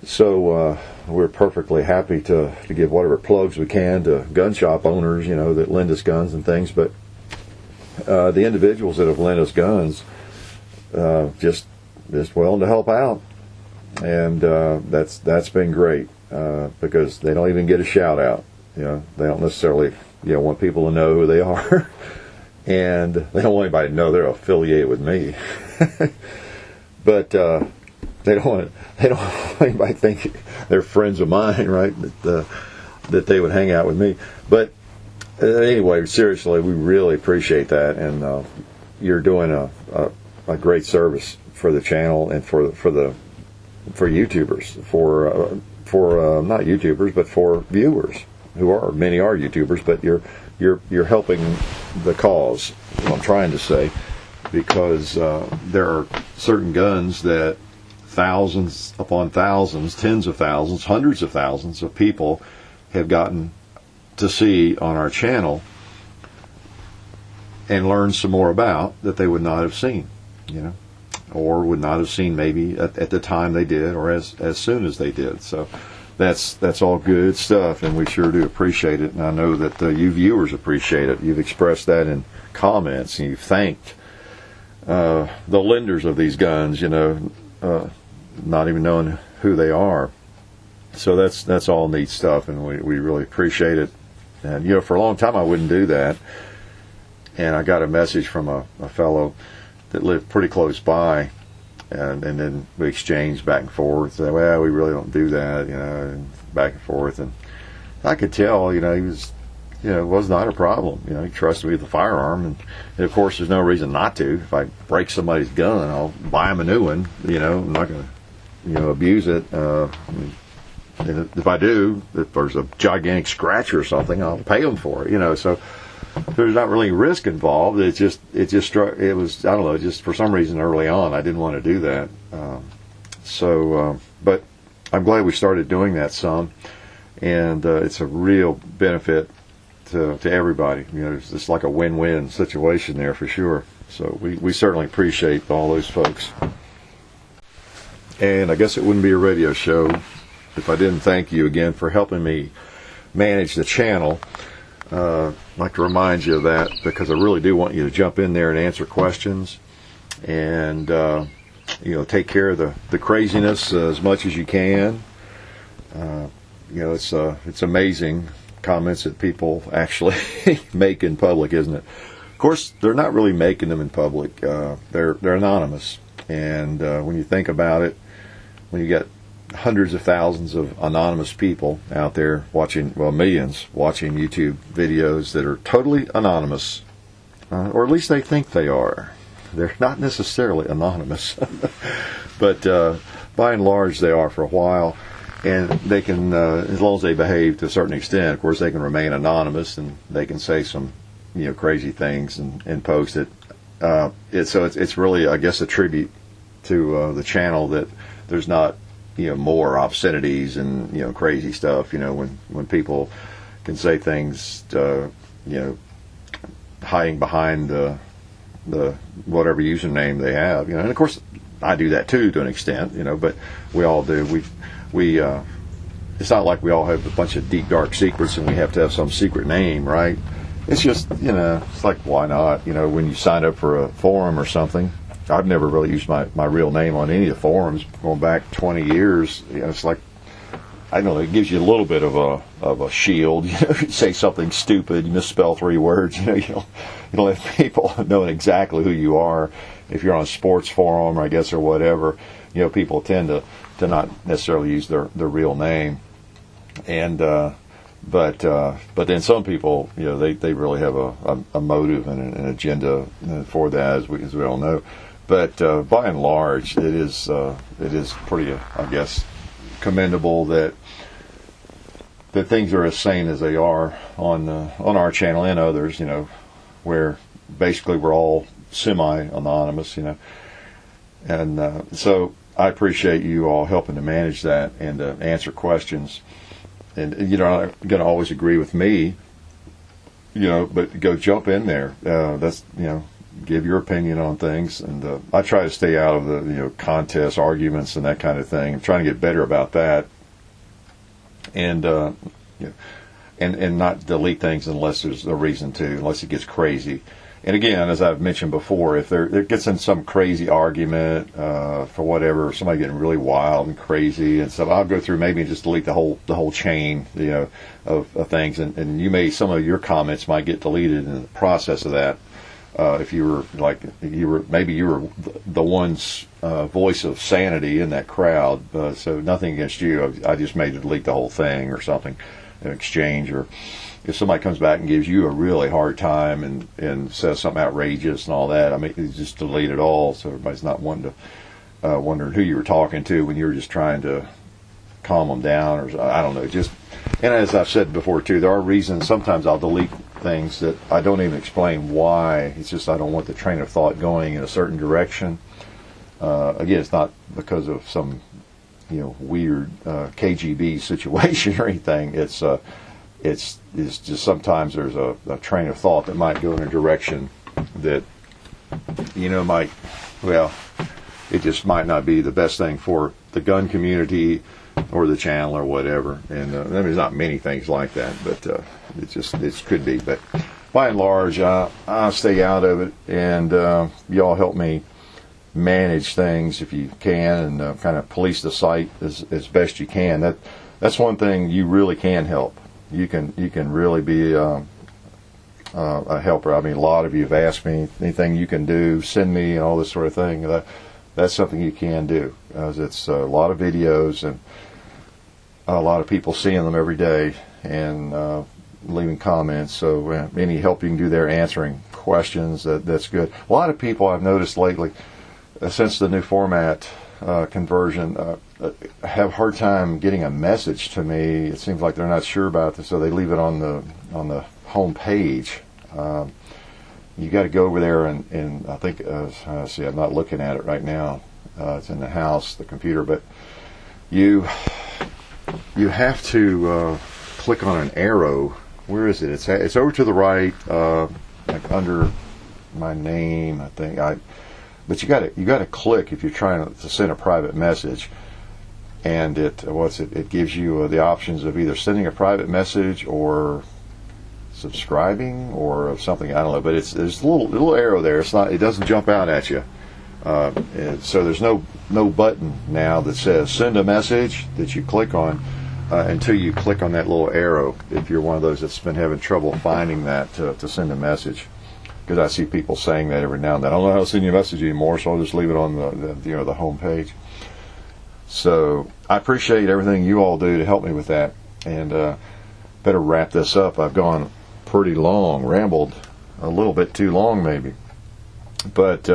So we're perfectly happy to give whatever plugs we can to gun shop owners, that lend us guns and things. But the individuals that have lent us guns, just willing to help out, and that's been great, because they don't even get a shout out. They don't necessarily want people to know who they are, and they don't want anybody to know they're affiliated with me. But they don't want anybody to think they're friends of mine, right? That they would hang out with me. But anyway, seriously, we really appreciate that, and you're doing a great service for the channel and for YouTubers, for not YouTubers, but for viewers many are YouTubers, but you're helping the cause. What I'm trying to say, because there are certain guns that thousands upon thousands, tens of thousands, hundreds of thousands of people have gotten to see on our channel and learn some more about, that they would not have seen, or would not have seen maybe at the time they did, or as soon as they did. So that's all good stuff, and we sure do appreciate it. And I know that you viewers appreciate it. You've expressed that in comments, and you've thanked the lenders of these guns, not even knowing who they are. So that's all neat stuff, and we really appreciate it. And for a long time I wouldn't do that, and I got a message from a fellow that lived pretty close by, and then we exchanged back and forth. Say, well, we really don't do that, and back and forth. And I could tell, he was, it was not a problem. He trusted me with the firearm, and of course, there's no reason not to. If I break somebody's gun, I'll buy them a new one. I'm not going to, abuse it. And if I do, if there's a gigantic scratch or something, I'll pay them for it. So there's not really risk involved. It was, I don't know, just for some reason early on I didn't want to do that. But I'm glad we started doing that some, and it's a real benefit to everybody. It's like a win-win situation there for sure. So we certainly appreciate all those folks. And I guess it wouldn't be a radio show if I didn't thank you again for helping me manage the channel. I'd like to remind you of that, because I really do want you to jump in there and answer questions, and take care of the craziness as much as you can. It's amazing comments that people actually make in public, isn't it? Of course, they're not really making them in public. They're anonymous, and when you think about it, when you get hundreds of thousands of anonymous people out there watching, millions watching YouTube videos that are totally anonymous, or at least they think they are. They're not necessarily anonymous, but by and large they are for a while, and they can, as long as they behave to a certain extent, of course, they can remain anonymous, and they can say some, crazy things and post it. So it's really, I guess, a tribute to the channel that there's not more obscenities and crazy stuff. When people can say things, hiding behind the whatever username they have. And of course, I do that too to an extent, but we all do. We it's not like we all have a bunch of deep, dark secrets and we have to have some secret name, right? It's just, it's like, why not? When you sign up for a forum or something, I've never really used my real name on any of the forums going back 20 years. It's like, I don't know, it gives you a little bit of a shield. You say something stupid, you misspell 3 words, you don't let people know exactly who you are. If you're on a sports forum, I guess, or whatever, people tend to not necessarily use their real name. And but then some people, they really have a motive and an agenda for that, as we all know. But by and large, it is pretty, I guess, commendable that things are as sane as they are on our channel and others. Where basically we're all semi-anonymous. And so I appreciate you all helping to manage that and answer questions. And you're not going to always agree with me, but go jump in there. That's, give your opinion on things. And I try to stay out of the, contests, arguments, and that kind of thing. I'm trying to get better about that. And, and not delete things unless there's a reason to, unless it gets crazy. And again, as I've mentioned before, if there gets in some crazy argument for whatever, somebody getting really wild and crazy and stuff, I'll go through maybe and just delete the whole chain, of things. And some of your comments might get deleted in the process of that. If you were maybe you were the one's voice of sanity in that crowd. So nothing against you. I just made to delete the whole thing or something, an exchange, or if somebody comes back and gives you a really hard time and says something outrageous and all that, I mean, you just delete it all, so everybody's not wanting to wondering who you were talking to when you were just trying to calm them down, or I don't know. And as I've said before too, there are reasons. Sometimes I'll delete things that I don't even explain why. It's just I don't want the train of thought going in a certain direction. Again, it's not because of some weird KGB situation or anything. It's just sometimes there's a train of thought that might go in a direction that it just might not be the best thing for the gun community or the channel or whatever. And there's not many things like that, but it could be. But by and large, I'll stay out of it, and y'all help me manage things if you can, and kind of police the site as best you can. That's one thing you really can help. You can really be a helper. I mean, a lot of you have asked me anything you can do, send me, and all this sort of thing. That's something you can do. It's a lot of videos and a lot of people seeing them every day and leaving comments. So any help you can do there, answering questions, that's good. A lot of people I've noticed lately, since the new format conversion, have a hard time getting a message to me. It seems like they're not sure about this, so they leave it on the home page. You got to go over there and I think see, I'm not looking at it right now. It's in the house, the computer, but you have to click on an arrow. Where is it? It's over to the right, like under my name, I think. But you got to click if you're trying to send a private message, and it gives you the options of either sending a private message or subscribing or something. I don't know, but there's a little arrow there. It doesn't jump out at you, and so there's no button now that says send a message that you click on until you click on that little arrow. If you're one of those that's been having trouble finding that to send a message. Because I see people saying that every now and then. I don't know how to send you a message anymore, so I'll just leave it on the home page. So I appreciate everything you all do to help me with that. And better wrap this up. I've gone pretty long, rambled a little bit too long maybe. But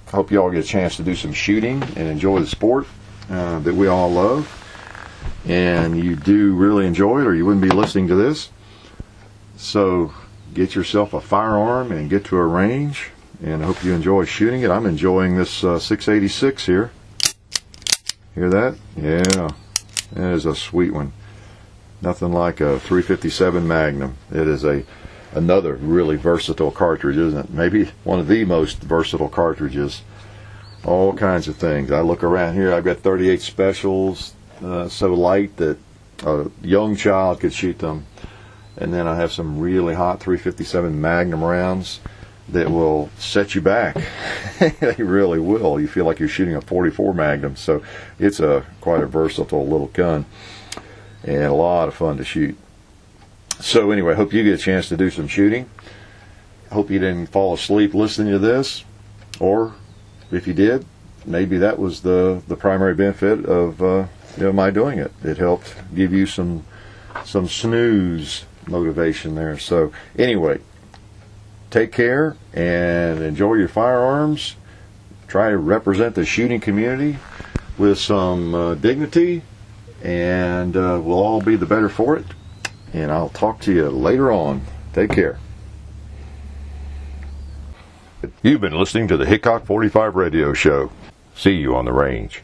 hope you all get a chance to do some shooting and enjoy the sport that we all love. And you do really enjoy it, or you wouldn't be listening to this. So get yourself a firearm and get to a range, and I hope you enjoy shooting it. I'm enjoying this 686 here. Hear that? Yeah, that is a sweet one. Nothing like a 357 Magnum. It is another really versatile cartridge, isn't it? Maybe one of the most versatile cartridges all kinds of things. I look around here, I've got 38 specials, so light that a young child could shoot them. And then I have some really hot 357 Magnum rounds that will set you back. They really will. You feel like you're shooting a 44 Magnum. So it's quite a versatile little gun and a lot of fun to shoot. So anyway, hope you get a chance to do some shooting. Hope you didn't fall asleep listening to this, or if you did, maybe that was the primary benefit of my doing it. It helped give you some snooze motivation there. So anyway, take care and enjoy your firearms. Try to represent the shooting community with some dignity, and we'll all be the better for it. And I'll talk to you later on. Take care. You've been listening to the Hickok 45 radio show. See you on the range.